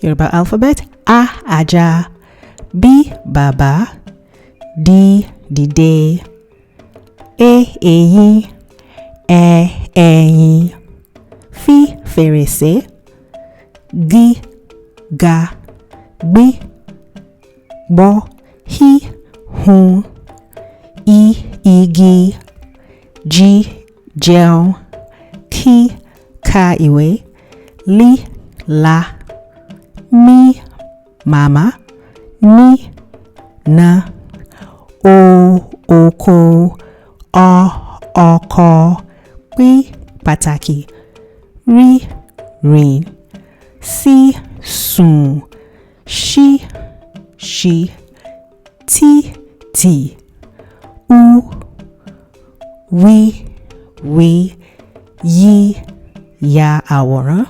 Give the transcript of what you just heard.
Yoruba alphabet. A, ajá. B, bàbá. D, dìde. E, eyín. E, ẹyin. F, fèrèsé. G, ga. B, gbọ́. H, hun. I, igi. G, jẹun. K, ka ìwé. L, la. M, màmá. N, na. O, oko. Ọ, ọkọ. P, pàtàkì. R, rìn. S, sùn. Ṣ, ṣí. T, tì. U, wí, wí. Y, ya àwòrán.